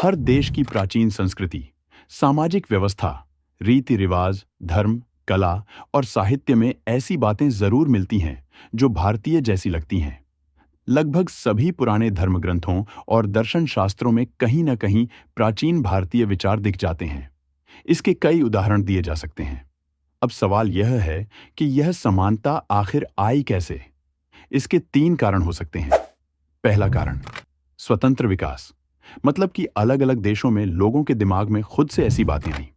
हर देश की प्राचीन संस्कृति, सामाजिक व्यवस्था, रीति रिवाज, धर्म, कला और साहित्य में ऐसी बातें जरूर मिलती हैं जो भारतीय जैसी लगती हैं। लगभग सभी पुराने धर्म ग्रंथों और दर्शन शास्त्रों में कहीं न कहीं प्राचीन भारतीय विचार दिख जाते हैं। इसके कई उदाहरण दिए जा सकते हैं। अब सवाल यह है कि यह समानता आखिर आई कैसे? इसके तीन कारण हो सकते हैं। पहला कारण, स्वतंत्र विकास, मतलब कि अलग-अलग देशों में लोगों के दिमाग में खुद से ऐसी बातें आई।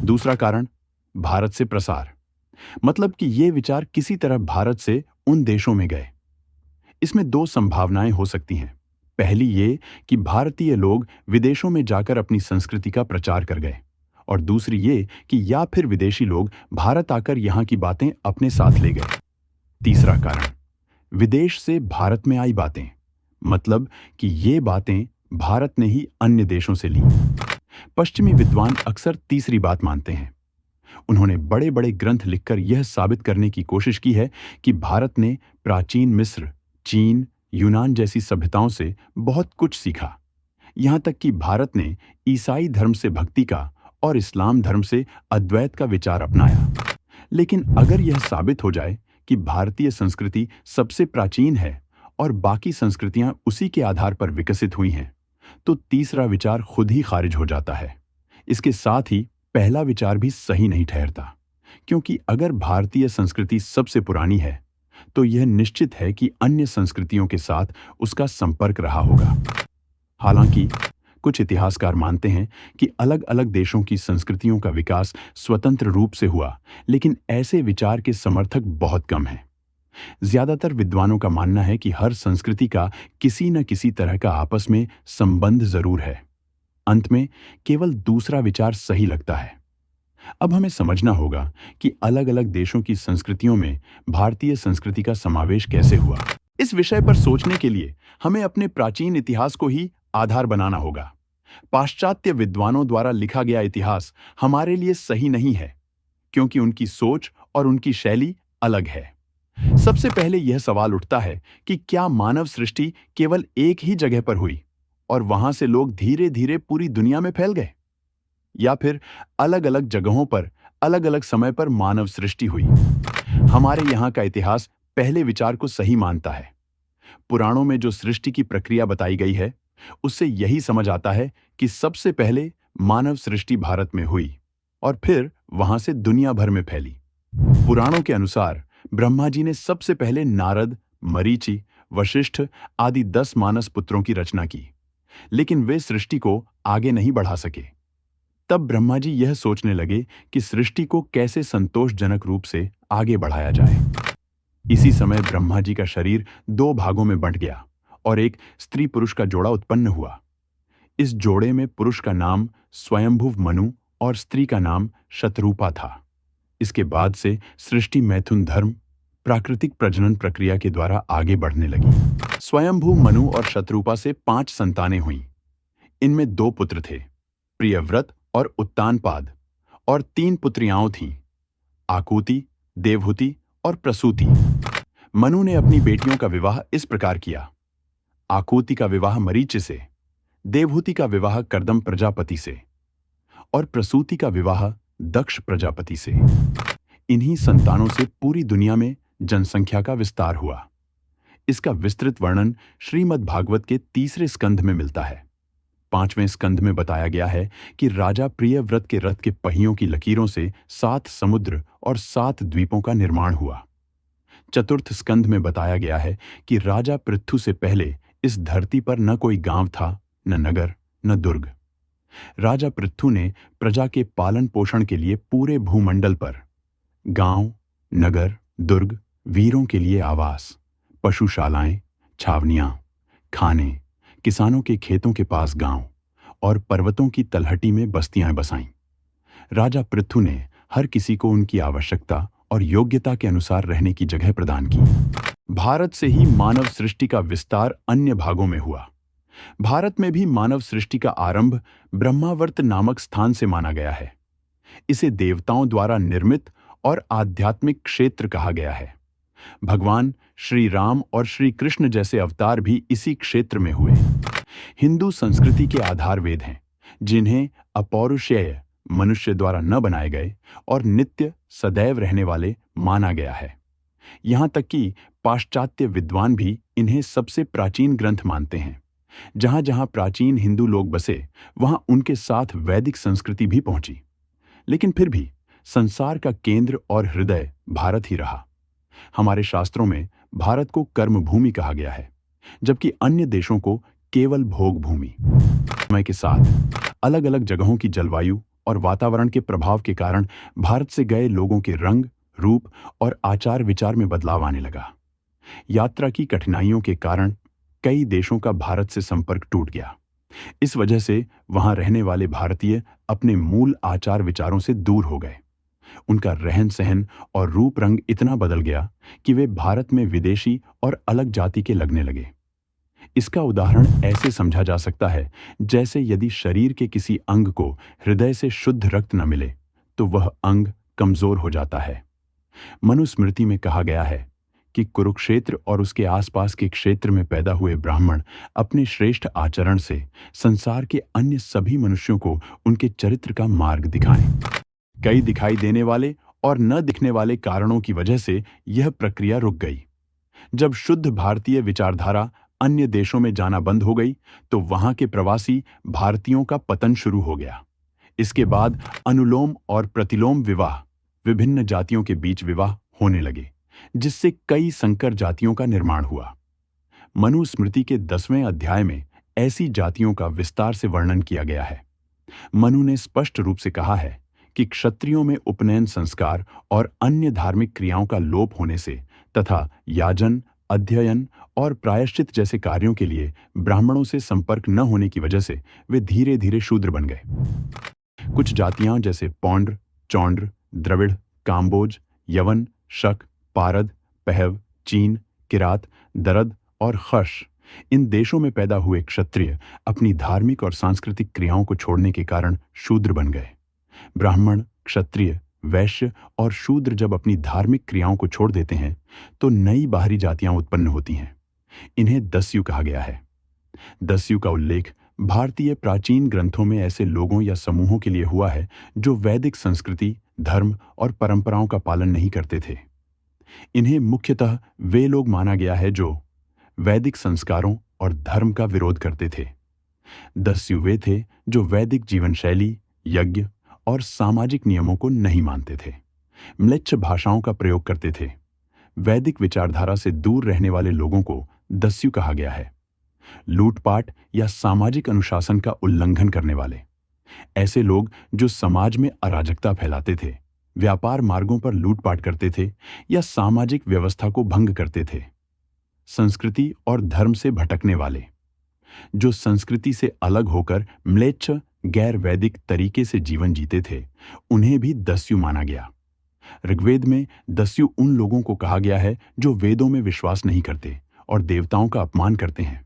दूसरा कारण, भारत से प्रसार, मतलब कि ये विचार किसी तरह भारत से उन देशों में गए। इसमें दो संभावनाएं हो सकती हैं। पहली ये कि भारतीय लोग विदेशों में जाकर अपनी संस्कृति का प्रचार कर गए, और दूसरी ये कि या फिर विदेशी लोग भारत आकर यहाँ की बातें अपने साथ ले गए। तीसरा कारण, विदेश से भारत में आई बातें, मतलब कि ये बातें भारत ने ही अन्य देशों से ली। पश्चिमी विद्वान अक्सर तीसरी बात मानते हैं। उन्होंने बड़े बड़े ग्रंथ लिखकर यह साबित करने की कोशिश की है कि भारत ने प्राचीन मिस्र, चीन, यूनान जैसी सभ्यताओं से बहुत कुछ सीखा। यहाँ तक कि भारत ने ईसाई धर्म से भक्ति का और इस्लाम धर्म से अद्वैत का विचार अपनाया। लेकिन अगर यह साबित हो जाए कि भारतीय संस्कृति सबसे प्राचीन है और बाकी संस्कृतियां उसी के आधार पर विकसित हुई हैं, तो तीसरा विचार खुद ही खारिज हो जाता है। इसके साथ ही पहला विचार भी सही नहीं ठहरता, क्योंकि अगर भारतीय संस्कृति सबसे पुरानी है, तो यह निश्चित है कि अन्य संस्कृतियों के साथ उसका संपर्क रहा होगा। हालांकि कुछ इतिहासकार मानते हैं कि अलग-अलग देशों की संस्कृतियों का विकास स्वतंत्र रूप से हुआ, लेकिन ऐसे विचार के समर्थक बहुत कम हैं। ज्यादातर विद्वानों का मानना है कि हर संस्कृति का किसी न किसी तरह का आपस में संबंध जरूर है। अंत में केवल दूसरा विचार सही लगता है। अब हमें समझना होगा कि अलग-अलग देशों की संस्कृतियों में भारतीय संस्कृति का समावेश कैसे हुआ। इस विषय पर सोचने के लिए हमें अपने प्राचीन इतिहास को ही आधार बनाना होगा। पाश्चात्य विद्वानों द्वारा लिखा गया इतिहास हमारे लिए सही नहीं है, क्योंकि उनकी सोच और उनकी शैली अलग है। सबसे पहले यह सवाल उठता है कि क्या मानव सृष्टि केवल एक ही जगह पर हुई और वहां से लोग धीरे धीरे पूरी दुनिया में फैल गए, या फिर अलग-अलग जगहों पर अलग-अलग समय पर मानव सृष्टि हुई? हमारे यहाँ का इतिहास पहले विचार को सही मानता है। पुराणों में जो सृष्टि की प्रक्रिया बताई गई है, उससे यही समझ आता है कि सबसे पहले मानव सृष्टि भारत में हुई और फिर वहां से दुनिया भर में फैली। पुराणों के अनुसार ब्रह्मा जी ने सबसे पहले नारद, मरीचि, वशिष्ठ आदि 10 मानस पुत्रों की रचना की, लेकिन वे सृष्टि को आगे नहीं बढ़ा सके। तब ब्रह्मा जी यह सोचने लगे कि सृष्टि को कैसे संतोषजनक रूप से आगे बढ़ाया जाए। इसी समय ब्रह्मा जी का शरीर 2 भागों में बंट गया और एक स्त्री पुरुष का जोड़ा उत्पन्न हुआ। इस जोड़े में पुरुष का नाम स्वयंभुव मनु और स्त्री का नाम शतरूपा था। इसके बाद से सृष्टि मैथुन धर्म, प्राकृतिक प्रजनन प्रक्रिया के द्वारा आगे बढ़ने लगी। स्वयंभुव मनु और शतरूपा से 5 संतानें हुईं। इनमें 2 पुत्र थे, प्रियव्रत और उत्तानपाद, और 3 पुत्रियाओं थीं, आकुति, देवहूति और प्रसूति। मनु ने अपनी बेटियों का विवाह इस प्रकार किया: आकुति का विवाह मरीचि से, देवहूति का विवाह कर्दम प्रजापति से और प्रसूति का विवाह दक्ष प्रजापति से। इन्हीं संतानों से पूरी दुनिया में जनसंख्या का विस्तार हुआ। इसका विस्तृत वर्णन श्रीमद् भागवत के 3 स्कंध में मिलता है। 5वें स्कंध में बताया गया है कि राजा प्रियव्रत के रथ के पहियों की लकीरों से 7 समुद्र और 7 द्वीपों का निर्माण हुआ। चतुर्थ स्कंध में बताया गया है कि राजा पृथु से पहले इस धरती पर न कोई गांव था, न नगर, न दुर्ग। राजा पृथु ने प्रजा के पालन पोषण के लिए पूरे भूमंडल पर गांव, नगर, दुर्ग, वीरों के लिए आवास, पशुशालाएं, छावनियां, खाने, किसानों के खेतों के पास गांव और पर्वतों की तलहटी में बस्तियां बसाईं। राजा पृथु ने हर किसी को उनकी आवश्यकता और योग्यता के अनुसार रहने की जगह प्रदान की। भारत से ही मानव सृष्टि का विस्तार अन्य भागों में हुआ। भारत में भी मानव सृष्टि का आरंभ ब्रह्मावर्त नामक स्थान से माना गया है। इसे देवताओं द्वारा निर्मित और आध्यात्मिक क्षेत्र कहा गया है। भगवान श्री राम और श्री कृष्ण जैसे अवतार भी इसी क्षेत्र में हुए। हिंदू संस्कृति के आधार वेद हैं, जिन्हें अपौरुषेय, मनुष्य द्वारा न बनाए गए और नित्य सदैव रहने वाले माना गया है। यहाँ तक कि पाश्चात्य विद्वान भी इन्हें सबसे प्राचीन ग्रंथ मानते हैं। जहाँ जहाँ प्राचीन हिंदू लोग बसे, वहाँ उनके साथ वैदिक संस्कृति भी पहुंची। लेकिन फिर भी संसार का केंद्र और हृदय भारत ही रहा। हमारे शास्त्रों में भारत को कर्म भूमि कहा गया है, जबकि अन्य देशों को केवल भोग भूमि। समय के साथ अलग अलग जगहों की जलवायु और वातावरण के प्रभाव के कारण भारत से गए लोगों के रंग, रूप और आचार विचार में बदलाव आने लगा। यात्रा की कठिनाइयों के कारण कई देशों का भारत से संपर्क टूट गया। इस वजह से वहां रहने वाले भारतीय अपने मूल आचार विचारों से दूर हो गए। उनका रहन सहन और रूप रंग इतना बदल गया कि वे भारत में विदेशी और अलग जाति के लगने लगे। इसका उदाहरण ऐसे समझा जा सकता है, जैसे यदि शरीर के किसी अंग को हृदय से शुद्ध रक्त न मिले तो वह अंग कमजोर हो जाता है। मनुस्मृति में कहा गया है कि कुरुक्षेत्र और उसके आसपास के क्षेत्र में पैदा हुए ब्राह्मण अपने श्रेष्ठ आचरण से संसार के अन्य सभी मनुष्यों को उनके चरित्र का मार्ग दिखाएं। कई दिखाई देने वाले और न दिखने वाले कारणों की वजह से यह प्रक्रिया रुक गई। जब शुद्ध भारतीय विचारधारा अन्य देशों में जाना बंद हो गई, तो वहां के प्रवासी भारतीयों का पतन शुरू हो गया। इसके बाद अनुलोम और प्रतिलोम विवाह, विभिन्न जातियों के बीच विवाह होने लगे, जिससे कई संकर जातियों का निर्माण हुआ। मनुस्मृति के 10वें अध्याय में ऐसी जातियों का विस्तार से वर्णन किया गया है। मनु ने स्पष्ट रूप से कहा है कि क्षत्रियों में उपनयन संस्कार और अन्य धार्मिक क्रियाओं का लोप होने से तथा याजन, अध्ययन और प्रायश्चित जैसे कार्यों के लिए ब्राह्मणों से संपर्क न होने की वजह से वे धीरे धीरे शूद्र बन गए। कुछ जातियां जैसे पौंड्र, चौंड्र, द्रविड़, काम्बोज, यवन, शक, पारद, पहव, चीन, किरात, दरद और खश, इन देशों में पैदा हुए क्षत्रिय अपनी धार्मिक और सांस्कृतिक क्रियाओं को छोड़ने के कारण शूद्र बन गए। ब्राह्मण, क्षत्रिय, वैश्य और शूद्र जब अपनी धार्मिक क्रियाओं को छोड़ देते हैं तो नई बाहरी जातियां उत्पन्न होती हैं। इन्हें दस्यु कहा गया है। दस्यु का उल्लेख भारतीय प्राचीन ग्रंथों में ऐसे लोगों या समूहों के लिए हुआ है जो वैदिक संस्कृति, धर्म और परंपराओं का पालन नहीं करते थे। इन्हें मुख्यतः वे लोग माना गया है जो वैदिक संस्कारों और धर्म का विरोध करते थे। दस्यु वे थे जो वैदिक जीवन शैली, यज्ञ और सामाजिक नियमों को नहीं मानते थे, म्लेच्छ भाषाओं का प्रयोग करते थे। वैदिक विचारधारा से दूर रहने वाले लोगों को दस्यु कहा गया है। लूटपाट या सामाजिक अनुशासन का उल्लंघन करने वाले, ऐसे लोग जो समाज में अराजकता फैलाते थे, व्यापार मार्गों पर लूटपाट करते थे या सामाजिक व्यवस्था को भंग करते थे। संस्कृति और धर्म से भटकने वाले, जो संस्कृति से अलग होकर म्लेच्छ, गैर वैदिक तरीके से जीवन जीते थे, उन्हें भी दस्यु माना गया। ऋग्वेद में दस्यु उन लोगों को कहा गया है जो वेदों में विश्वास नहीं करते और देवताओं का अपमान करते हैं।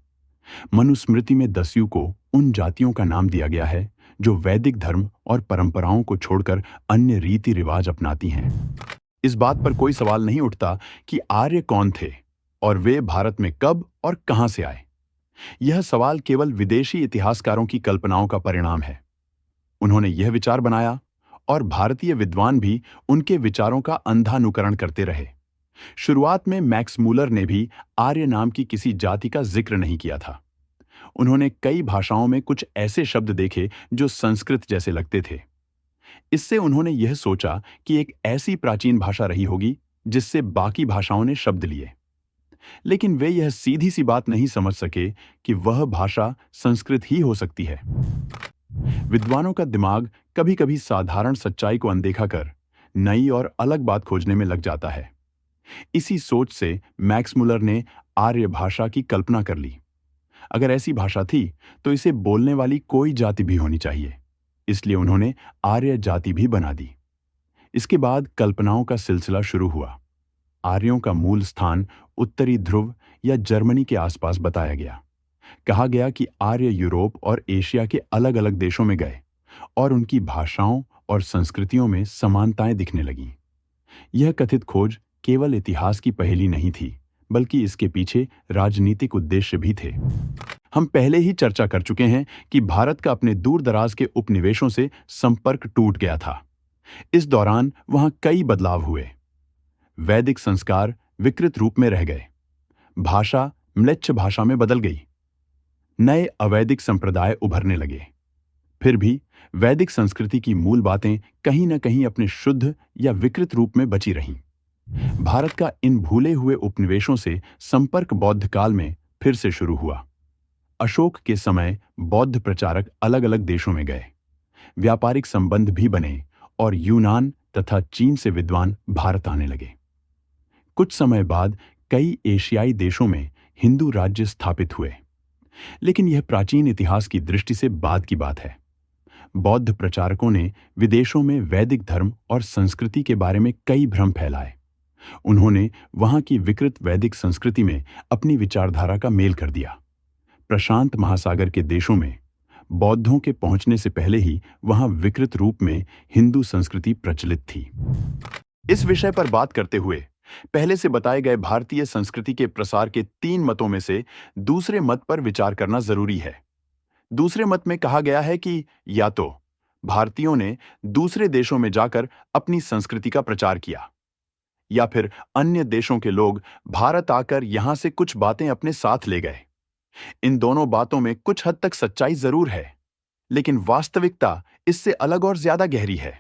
मनुस्मृति में दस्यु को उन जातियों का नाम दिया गया है जो वैदिक धर्म और परंपराओं को छोड़कर अन्य रीति रिवाज अपनाती हैं। इस बात पर कोई सवाल नहीं उठता कि आर्य कौन थे और वे भारत में कब और कहां से आए। यह सवाल केवल विदेशी इतिहासकारों की कल्पनाओं का परिणाम है। उन्होंने यह विचार बनाया और भारतीय विद्वान भी उनके विचारों का अंधानुकरण करते रहे। शुरुआत में मैक्स मूलर ने भी आर्य नाम की किसी जाति का जिक्र नहीं किया था। उन्होंने कई भाषाओं में कुछ ऐसे शब्द देखे जो संस्कृत जैसे लगते थे। इससे उन्होंने यह सोचा कि एक ऐसी प्राचीन भाषा रही होगी जिससे बाकी भाषाओं ने शब्द लिए। लेकिन वे यह सीधी सी बात नहीं समझ सके कि वह भाषा संस्कृत ही हो सकती है। विद्वानों का दिमाग कभी कभी साधारण सच्चाई को अनदेखा कर नई और अलग बात खोजने में लग जाता है। इसी सोच से मैक्स मुलर ने आर्य भाषा की कल्पना कर ली। अगर ऐसी भाषा थी तो इसे बोलने वाली कोई जाति भी होनी चाहिए, इसलिए उन्होंने आर्य जाति भी बना दी। इसके बाद कल्पनाओं का सिलसिला शुरू हुआ। आर्यों का मूल स्थान उत्तरी ध्रुव या जर्मनी के आसपास बताया गया। कहा गया कि आर्य यूरोप और एशिया के अलग अलग देशों में गए और उनकी भाषाओं और संस्कृतियों में समानताएं दिखने लगीं। यह कथित खोज केवल इतिहास की पहेली नहीं थी, बल्कि इसके पीछे राजनीतिक उद्देश्य भी थे। हम पहले ही चर्चा कर चुके हैं कि भारत का अपने दूर दराज के उपनिवेशों से संपर्क टूट गया था। इस दौरान वहां कई बदलाव हुए। वैदिक संस्कार विकृत रूप में रह गए, भाषा म्लेच्छ भाषा में बदल गई, नए अवैदिक संप्रदाय उभरने लगे। फिर भी वैदिक संस्कृति की मूल बातें कहीं न कहीं अपने शुद्ध या विकृत रूप में बची रहीं। भारत का इन भूले हुए उपनिवेशों से संपर्क बौद्ध काल में फिर से शुरू हुआ। अशोक के समय बौद्ध प्रचारक अलग अलग देशों में गए, व्यापारिक संबंध भी बने और यूनान तथा चीन से विद्वान भारत आने लगे। कुछ समय बाद कई एशियाई देशों में हिंदू राज्य स्थापित हुए, लेकिन यह प्राचीन इतिहास की दृष्टि से बाद की बात है। बौद्ध प्रचारकों ने विदेशों में वैदिक धर्म और संस्कृति के बारे में कई भ्रम फैलाए। उन्होंने वहां की विकृत वैदिक संस्कृति में अपनी विचारधारा का मेल कर दिया। प्रशांत महासागर के देशों में बौद्धों के पहुंचने से पहले ही वहां विकृत रूप में हिंदू संस्कृति प्रचलित थी। इस विषय पर बात करते हुए पहले से बताए गए भारतीय संस्कृति के प्रसार के 3 मतों में से दूसरे मत पर विचार करना जरूरी है। दूसरे मत में कहा गया है कि या तो भारतीयों ने दूसरे देशों में जाकर अपनी संस्कृति का प्रचार किया, या फिर अन्य देशों के लोग भारत आकर यहां से कुछ बातें अपने साथ ले गए। इन दोनों बातों में कुछ हद तक सच्चाई जरूर है, लेकिन वास्तविकता इससे अलग और ज्यादा गहरी है।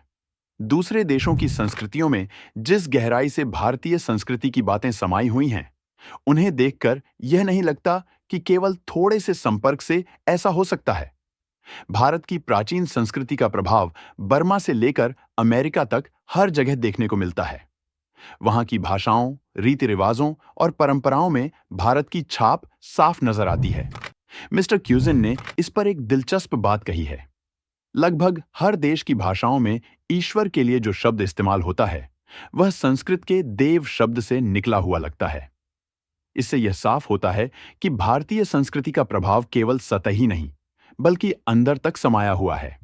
दूसरे देशों की संस्कृतियों में जिस गहराई से भारतीय संस्कृति की बातें समाई हुई हैं, उन्हें देखकर यह नहीं लगता कि केवल थोड़े से संपर्क से ऐसा हो सकता है। भारत की प्राचीन संस्कृति का प्रभाव बर्मा से लेकर अमेरिका तक हर जगह देखने को मिलता है। वहां की भाषाओं, रीति रिवाजों और परंपराओं में भारत की छाप साफ नजर आती है। मिस्टर क्यूजिन ने इस पर एक दिलचस्प बात कही है। लगभग हर देश की भाषाओं में ईश्वर के लिए जो शब्द इस्तेमाल होता है, वह संस्कृत के देव शब्द से निकला हुआ लगता है। इससे यह साफ होता है कि भारतीय संस्कृति का प्रभाव केवल सतही नहीं, बल्कि अंदर तक समाया हुआ है।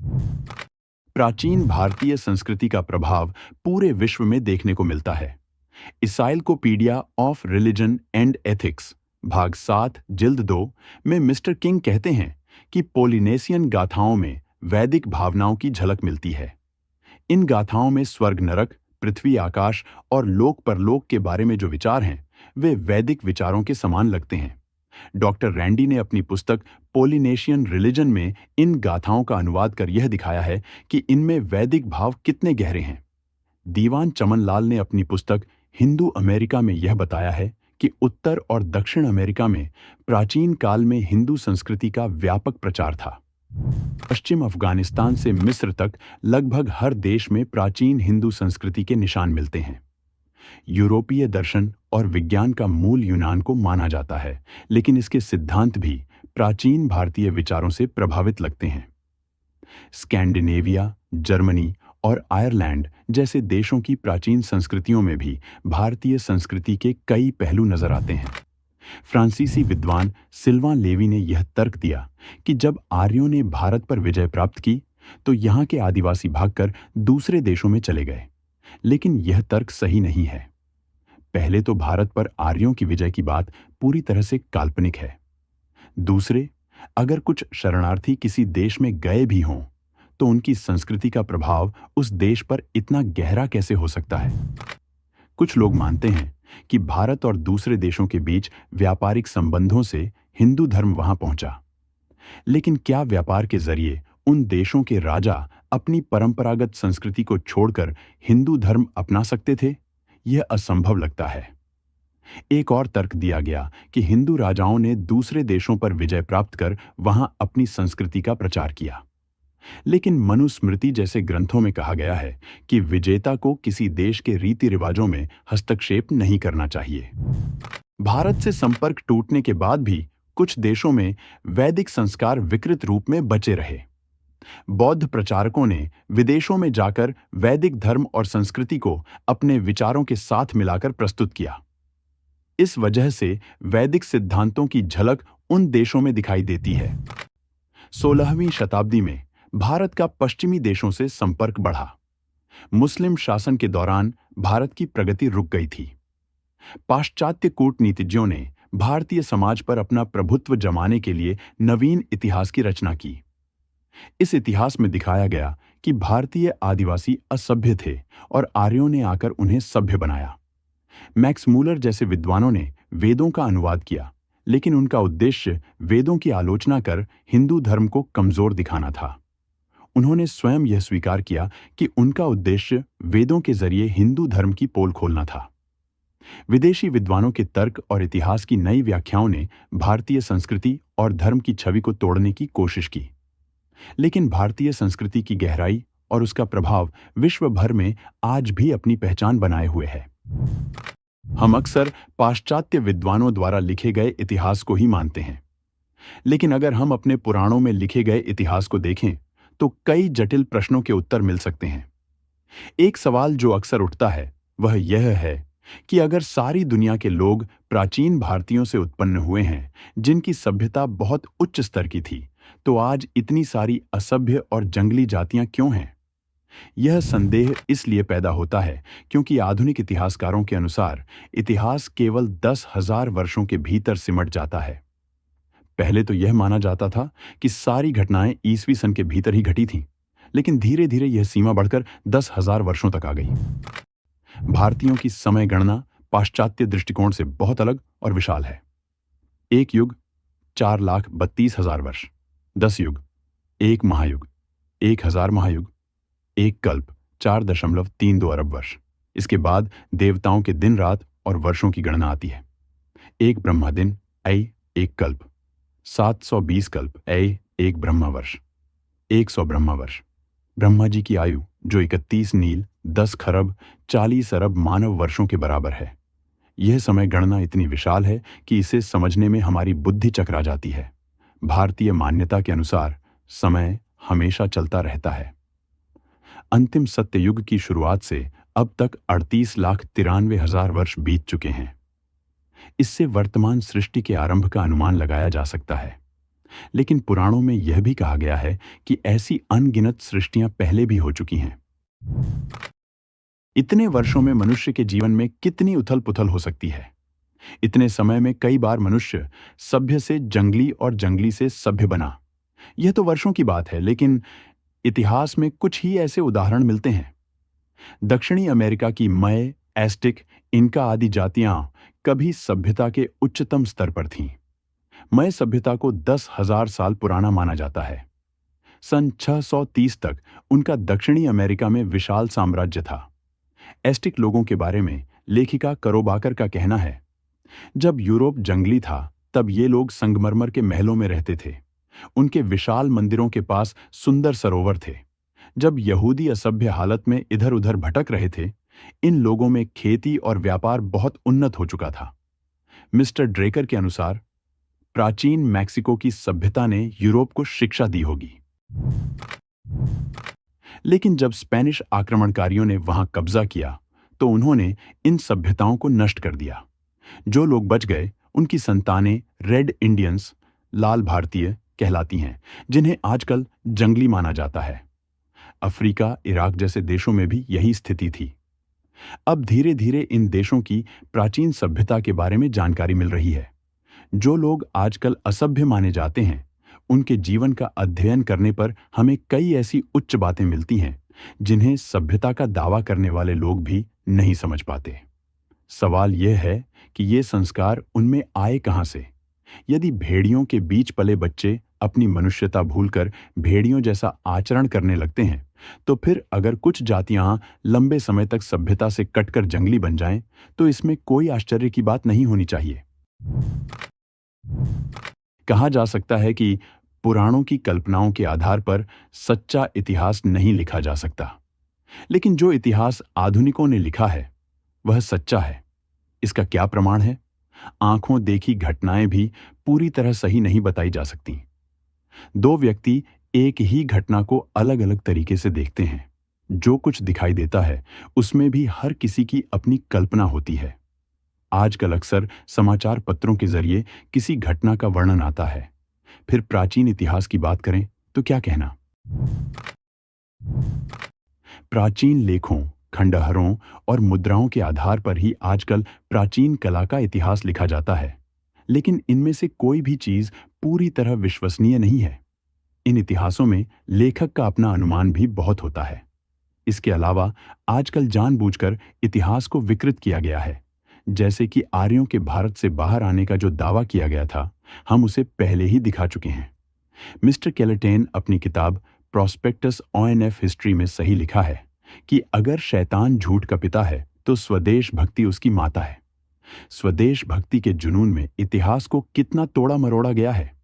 प्राचीन भारतीय संस्कृति का प्रभाव पूरे विश्व में देखने को मिलता है। इसाइक्लोपीडिया ऑफ रिलीजन एंड एथिक्स भाग 7 जिल्द 2 में मिस्टर किंग कहते हैं कि पोलिनेशियन गाथाओं में वैदिक भावनाओं की झलक मिलती है। इन गाथाओं में स्वर्ग नरक, पृथ्वी आकाश और लोक परलोक के बारे में जो विचार हैं, वे वैदिक विचारों के समान लगते हैं। डॉक्टर रैंडी ने अपनी पुस्तक पोलिनेशियन रिलीजन में इन गाथाओं का अनुवाद कर यह दिखाया है कि इनमें वैदिक भाव कितने गहरे हैं। दीवान चमन लाल ने अपनी पुस्तक हिंदू अमेरिका में यह बताया है कि उत्तर और दक्षिण अमेरिका में प्राचीन काल में हिंदू संस्कृति का व्यापक प्रचार था। पश्चिम अफगानिस्तान से मिस्र तक लगभग हर देश में प्राचीन हिंदू संस्कृति के निशान मिलते हैं। यूरोपीय दर्शन और विज्ञान का मूल यूनान को माना जाता है, लेकिन इसके सिद्धांत भी प्राचीन भारतीय विचारों से प्रभावित लगते हैं। स्कैंडिनेविया, जर्मनी और आयरलैंड जैसे देशों की प्राचीन संस्कृतियों में भी भारतीय संस्कृति के कई पहलू नजर आते हैं। फ्रांसीसी विद्वान सिल्वान लेवी ने यह तर्क दिया कि जब आर्यों ने भारत पर विजय प्राप्त की, तो यहाँ के आदिवासी भागकर दूसरे देशों में चले गए। लेकिन यह तर्क सही नहीं है। पहले तो भारत पर आर्यों की विजय की बात पूरी तरह से काल्पनिक है। दूसरे, अगर कुछ शरणार्थी किसी देश में गए भी हों, तो उनकी संस्कृति का प्रभाव उस देश पर इतना गहरा कैसे हो सकता है? कुछ लोग मानते हैं कि भारत और दूसरे देशों के बीच व्यापारिक संबंधों से हिंदू धर्म वहां पहुंचा। लेकिन क्या व्यापार के जरिए उन देशों के राजा अपनी परंपरागत संस्कृति को छोड़कर हिंदू धर्म अपना सकते थे? यह असंभव लगता है। एक और तर्क दिया गया कि हिंदू राजाओं ने दूसरे देशों पर विजय प्राप्त कर वहां अपनी संस्कृति का प्रचार किया। लेकिन मनुस्मृति जैसे ग्रंथों में कहा गया है कि विजेता को किसी देश के रीति रिवाजों में हस्तक्षेप नहीं करना चाहिए। भारत से संपर्क टूटने के बाद भी कुछ देशों में वैदिक संस्कार विकृत रूप में बचे रहे। बौद्ध प्रचारकों ने विदेशों में जाकर वैदिक धर्म और संस्कृति को अपने विचारों के साथ मिलाकर प्रस्तुत किया। इस वजह से वैदिक सिद्धांतों की झलक उन देशों में दिखाई देती है। 16वीं शताब्दी में भारत का पश्चिमी देशों से संपर्क बढ़ा। मुस्लिम शासन के दौरान भारत की प्रगति रुक गई थी। पाश्चात्य कूटनीतिज्ञों ने भारतीय समाज पर अपना प्रभुत्व जमाने के लिए नवीन इतिहास की रचना की। इस इतिहास में दिखाया गया कि भारतीय आदिवासी असभ्य थे और आर्यों ने आकर उन्हें सभ्य बनाया। मैक्स मूलर जैसे विद्वानों ने वेदों का अनुवाद किया, लेकिन उनका उद्देश्य वेदों की आलोचना कर हिंदू धर्म को कमजोर दिखाना था। उन्होंने स्वयं यह स्वीकार किया कि उनका उद्देश्य वेदों के जरिए हिंदू धर्म की पोल खोलना था। विदेशी विद्वानों के तर्क और इतिहास की नई व्याख्याओं ने भारतीय संस्कृति और धर्म की छवि को तोड़ने की कोशिश की। लेकिन भारतीय संस्कृति की गहराई और उसका प्रभाव विश्व भर में आज भी अपनी पहचान बनाए हुए है। हम अक्सर पाश्चात्य विद्वानों द्वारा लिखे गए इतिहास को ही मानते हैं, लेकिन अगर हम अपने पुराणों में लिखे गए इतिहास को देखें तो कई जटिल प्रश्नों के उत्तर मिल सकते हैं। एक सवाल जो अक्सर उठता है वह यह है कि अगर सारी दुनिया के लोग प्राचीन भारतीयों से उत्पन्न हुए हैं, जिनकी सभ्यता बहुत उच्च स्तर की थी, तो आज इतनी सारी असभ्य और जंगली जातियां क्यों हैं? यह संदेह इसलिए पैदा होता है क्योंकि आधुनिक इतिहासकारों के अनुसार इतिहास केवल 10,000 वर्षों के भीतर सिमट जाता है। पहले तो यह माना जाता था कि सारी घटनाएं ईसवी सन के भीतर ही घटी थीं, लेकिन धीरे धीरे यह सीमा बढ़कर 10,000 वर्षों तक आ गई। भारतीयों की समय गणना पाश्चात्य दृष्टिकोण से बहुत अलग और विशाल है। एक युग 4,32,000 वर्ष, 10 युग, एक महायुग, 1,000 महायुग, एक कल्प 4.32 अरब वर्ष। इसके बाद देवताओं के दिन रात और वर्षों की गणना आती है। एक ब्रह्मा दिन एक कल्प, 720 कल्प एक ब्रह्मा वर्ष, 100 ब्रह्मा वर्ष। ब्रह्मा जी की आयु जो 31 नील 10 खरब 40 अरब मानव वर्षों के बराबर है। यह समय गणना इतनी विशाल है कि इसे समझने में हमारी बुद्धि चकरा जाती है। भारतीय मान्यता के अनुसार समय हमेशा चलता रहता है। अंतिम सत्य युग की शुरुआत से अब तक 38,93,000 वर्ष बीत चुके हैं। इससे वर्तमान सृष्टि के आरंभ का अनुमान लगाया जा सकता है। लेकिन पुराणों में यह भी कहा गया है कि ऐसी अनगिनत सृष्टियां पहले भी हो चुकी हैं। इतने वर्षों में मनुष्य के जीवन में कितनी उथल पुथल हो सकती है? इतने समय में कई बार मनुष्य सभ्य से जंगली और जंगली से सभ्य बना। यह तो वर्षों की बात है, लेकिन इतिहास में कुछ ही ऐसे उदाहरण मिलते हैं। दक्षिणी अमेरिका की मय, एस्टिक, इनका आदि जातियां कभी सभ्यता के उच्चतम स्तर पर थीं। मय सभ्यता को 10,000 साल पुराना माना जाता है। सन 630 तक उनका दक्षिणी अमेरिका में विशाल साम्राज्य था। एस्टिक लोगों के बारे में लेखिका करोबाकर का कहना है, जब यूरोप जंगली था तब ये लोग संगमरमर के महलों में रहते थे। उनके विशाल मंदिरों के पास सुंदर सरोवर थे। जब यहूदी असभ्य हालत में इधर उधर भटक रहे थे, इन लोगों में खेती और व्यापार बहुत उन्नत हो चुका था। मिस्टर ड्रेकर के अनुसार प्राचीन मैक्सिको की सभ्यता ने यूरोप को शिक्षा दी होगी। लेकिन जब स्पेनिश आक्रमणकारियों ने वहां कब्जा किया तो उन्होंने इन सभ्यताओं को नष्ट कर दिया। जो लोग बच गए उनकी संतानें रेड इंडियंस, लाल भारतीय कहलाती हैं, जिन्हें आजकल जंगली माना जाता है। अफ्रीका, इराक जैसे देशों में भी यही स्थिति थी। अब धीरे धीरे इन देशों की प्राचीन सभ्यता के बारे में जानकारी मिल रही है। जो लोग आजकल असभ्य माने जाते हैं, उनके जीवन का अध्ययन करने पर हमें कई ऐसी उच्च बातें मिलती हैं जिन्हें सभ्यता का दावा करने वाले लोग भी नहीं समझ पाते। सवाल यह है कि ये संस्कार उनमें आए कहां से? यदि भेड़ियों के बीच पले बच्चे अपनी मनुष्यता भूलकर भेड़ियों जैसा आचरण करने लगते हैं, तो फिर अगर कुछ जातियां लंबे समय तक सभ्यता से कटकर जंगली बन जाएं, तो इसमें कोई आश्चर्य की बात नहीं होनी चाहिए। कहा जा सकता है कि पुराणों की कल्पनाओं के आधार पर सच्चा इतिहास नहीं लिखा जा सकता, लेकिन जो इतिहास आधुनिकों ने लिखा है वह सच्चा है। इसका क्या प्रमाण है? आंखों देखी घटनाएं भी पूरी तरह सही नहीं बताई जा सकती। दो व्यक्ति एक ही घटना को अलग अलग तरीके से देखते हैं। जो कुछ दिखाई देता है उसमें भी हर किसी की अपनी कल्पना होती है। आजकल अक्सर समाचार पत्रों के जरिए किसी घटना का वर्णन आता है, फिर प्राचीन इतिहास की बात करें तो क्या कहना? प्राचीन लेखों, खंडहरों और मुद्राओं के आधार पर ही आजकल प्राचीन कला का इतिहास लिखा जाता है। लेकिन इनमें से कोई भी चीज पूरी तरह विश्वसनीय नहीं है। इन इतिहासों में लेखक का अपना अनुमान भी बहुत होता है। इसके अलावा आजकल जानबूझकर इतिहास को विकृत किया गया है। जैसे कि आर्यों के भारत से बाहर आने का जो दावा किया गया था, हम उसे पहले ही दिखा चुके हैं। मिस्टर केलेटेन अपनी किताब प्रोस्पेक्टस ONF हिस्ट्री में सही लिखा है कि अगर शैतान झूठ का पिता है तो स्वदेश भक्ति उसकी माता है। स्वदेश भक्ति के जुनून में इतिहास को कितना तोड़ा मरोड़ा गया है।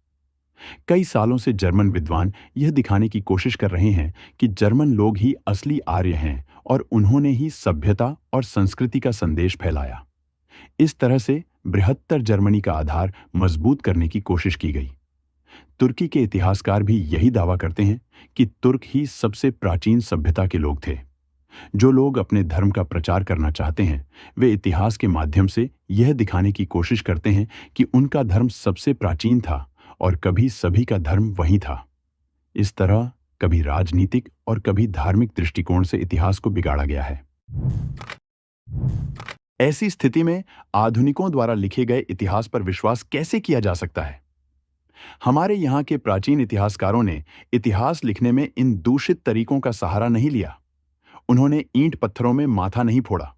कई सालों से जर्मन विद्वान यह दिखाने की कोशिश कर रहे हैं कि जर्मन लोग ही असली आर्य हैं और उन्होंने ही सभ्यता और संस्कृति का संदेश फैलाया। इस तरह से बृहत्तर जर्मनी का आधार मजबूत करने की कोशिश की गई। तुर्की के इतिहासकार भी यही दावा करते हैं कि तुर्क ही सबसे प्राचीन सभ्यता के लोग थे। जो लोग अपने धर्म का प्रचार करना चाहते हैं, वे इतिहास के माध्यम से यह दिखाने की कोशिश करते हैं कि उनका धर्म सबसे प्राचीन था और कभी सभी का धर्म वही था। इस तरह कभी राजनीतिक और कभी धार्मिक दृष्टिकोण से इतिहास को बिगाड़ा गया है। ऐसी स्थिति में आधुनिकों द्वारा लिखे गए इतिहास पर विश्वास कैसे किया जा सकता है? हमारे यहाँ के प्राचीन इतिहासकारों ने इतिहास लिखने में इन दूषित तरीकों का सहारा नहीं लिया। उन्होंने ईंट पत्थरों में माथा नहीं फोड़ा।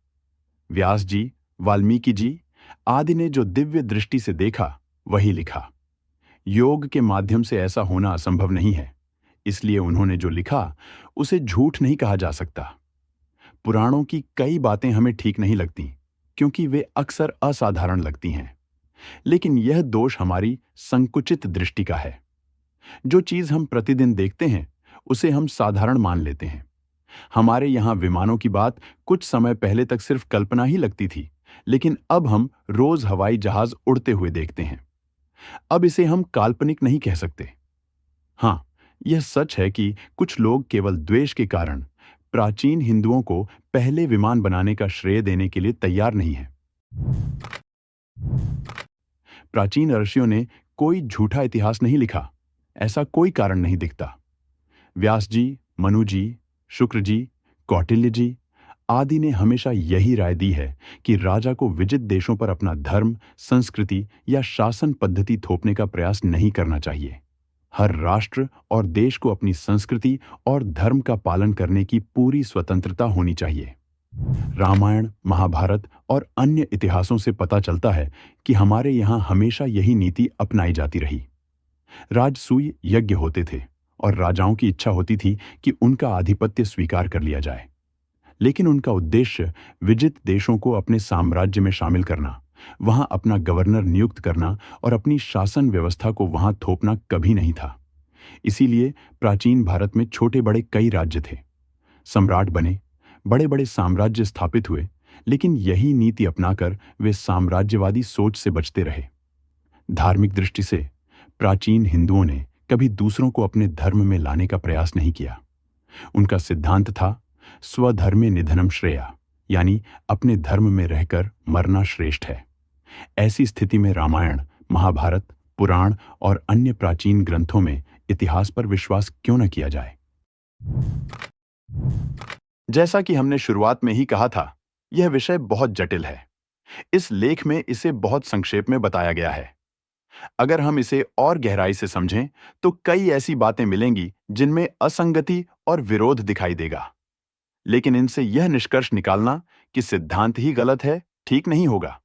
व्यास जी, वाल्मीकि जी आदि ने जो दिव्य दृष्टि से देखा वही लिखा। योग के माध्यम से ऐसा होना असंभव नहीं है, इसलिए उन्होंने जो लिखा उसे झूठ नहीं कहा जा सकता। पुराणों की कई बातें हमें ठीक नहीं लगती क्योंकि वे अक्सर असाधारण लगती हैं, लेकिन यह दोष हमारी संकुचित दृष्टि का है। जो चीज हम प्रतिदिन देखते हैं उसे हम साधारण मान लेते हैं। हमारे यहाँ विमानों की बात कुछ समय पहले तक सिर्फ कल्पना ही लगती थी, लेकिन अब हम रोज हवाई जहाज उड़ते हुए देखते हैं। अब इसे हम काल्पनिक नहीं कह सकते। हाँ, यह सच है कि कुछ लोग केवल द्वेष के कारण प्राचीन हिंदुओं को पहले विमान बनाने का श्रेय देने के लिए तैयार नहीं है। प्राचीन ऋषियों ने कोई झूठा इतिहास नहीं लिखा, ऐसा कोई कारण नहीं दिखता। व्यास जी, मनु जी, शुक्र जी, कौटिल्य जी आदि ने हमेशा यही राय दी है कि राजा को विजित देशों पर अपना धर्म, संस्कृति या शासन पद्धति थोपने का प्रयास नहीं करना चाहिए। हर राष्ट्र और देश को अपनी संस्कृति और धर्म का पालन करने की पूरी स्वतंत्रता होनी चाहिए। रामायण, महाभारत और अन्य इतिहासों से पता चलता है कि हमारे यहाँ हमेशा यही नीति अपनाई जाती रही। राजसूय यज्ञ होते थे और राजाओं की इच्छा होती थी कि उनका आधिपत्य स्वीकार कर लिया जाए, लेकिन उनका उद्देश्य विजित देशों को अपने साम्राज्य में शामिल करना, वहां अपना गवर्नर नियुक्त करना और अपनी शासन व्यवस्था को वहां थोपना कभी नहीं था। इसीलिए प्राचीन भारत में छोटे बड़े कई राज्य थे। सम्राट बने, बड़े बड़े साम्राज्य स्थापित हुए, लेकिन यही नीति अपनाकर वे साम्राज्यवादी सोच से बचते रहे। धार्मिक दृष्टि से प्राचीन हिंदुओं ने कभी दूसरों को अपने धर्म में लाने का प्रयास नहीं किया। उनका सिद्धांत था स्वधर्मे निधनम श्रेया, यानी अपने धर्म में रहकर मरना श्रेष्ठ है। ऐसी स्थिति में रामायण, महाभारत, पुराण और अन्य प्राचीन ग्रंथों में इतिहास पर विश्वास क्यों न किया जाए? जैसा कि हमने शुरुआत में ही कहा था, यह विषय बहुत जटिल है। इस लेख में इसे बहुत संक्षेप में बताया गया है। अगर हम इसे और गहराई से समझें तो कई ऐसी बातें मिलेंगी जिनमें असंगति और विरोध दिखाई देगा, लेकिन इनसे यह निष्कर्ष निकालना कि सिद्धांत ही गलत है ठीक नहीं होगा।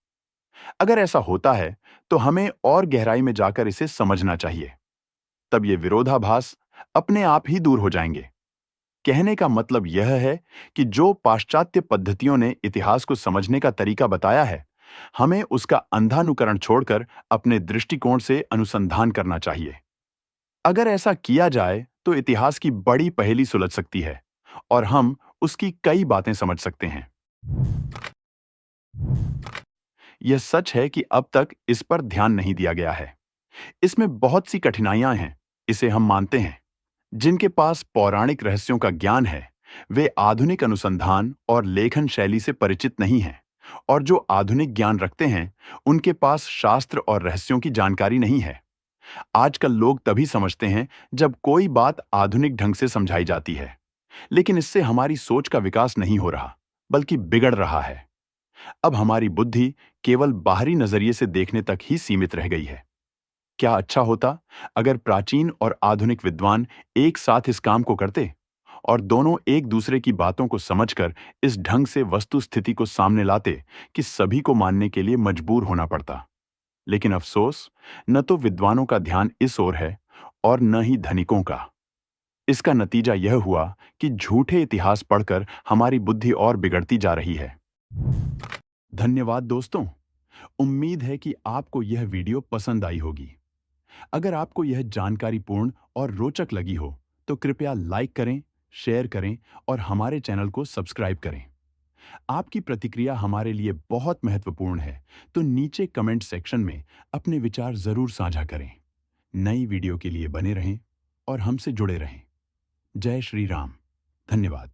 अगर ऐसा होता है तो हमें और गहराई में जाकर इसे समझना चाहिए, तब ये विरोधाभास अपने आप ही दूर हो जाएंगे। कहने का मतलब यह है कि जो पाश्चात्य पद्धतियों ने इतिहास को समझने का तरीका बताया है, हमें उसका अंधानुकरण छोड़कर अपने दृष्टिकोण से अनुसंधान करना चाहिए। अगर ऐसा किया जाए तो इतिहास की बड़ी पहेली सुलझ सकती है और हम उसकी कई बातें समझ सकते हैं। यह सच है कि अब तक इस पर ध्यान नहीं दिया गया है। इसमें बहुत सी कठिनाइयां हैं, इसे हम मानते हैं। जिनके पास पौराणिक रहस्यों का ज्ञान है, वे आधुनिक अनुसंधान और लेखन शैली से परिचित नहीं हैं, और जो आधुनिक ज्ञान रखते हैं, उनके पास शास्त्र और रहस्यों की जानकारी नहीं है। आजकल लोग तभी समझते हैं जब कोई बात आधुनिक ढंग से समझाई जाती है, लेकिन इससे हमारी सोच का विकास नहीं हो रहा, बल्कि बिगड़ रहा है। अब हमारी बुद्धि केवल बाहरी नजरिए से देखने तक ही सीमित रह गई है। क्या अच्छा होता अगर प्राचीन और आधुनिक विद्वान एक साथ इस काम को करते और दोनों एक दूसरे की बातों को समझकर इस ढंग से वस्तु स्थिति को सामने लाते कि सभी को मानने के लिए मजबूर होना पड़ता। लेकिन अफसोस, न तो विद्वानों का ध्यान इस ओर है और न ही धनिकों का। इसका नतीजा यह हुआ कि झूठे इतिहास पढ़कर हमारी बुद्धि और बिगड़ती जा रही है। धन्यवाद दोस्तों। उम्मीद है कि आपको यह वीडियो पसंद आई होगी। अगर आपको यह जानकारी पूर्ण और रोचक लगी हो तो कृपया लाइक करें, शेयर करें और हमारे चैनल को सब्सक्राइब करें। आपकी प्रतिक्रिया हमारे लिए बहुत महत्वपूर्ण है, तो नीचे कमेंट सेक्शन में अपने विचार जरूर साझा करें। नई वीडियो के लिए बने रहें और हमसे जुड़े रहें। जय श्री राम। धन्यवाद।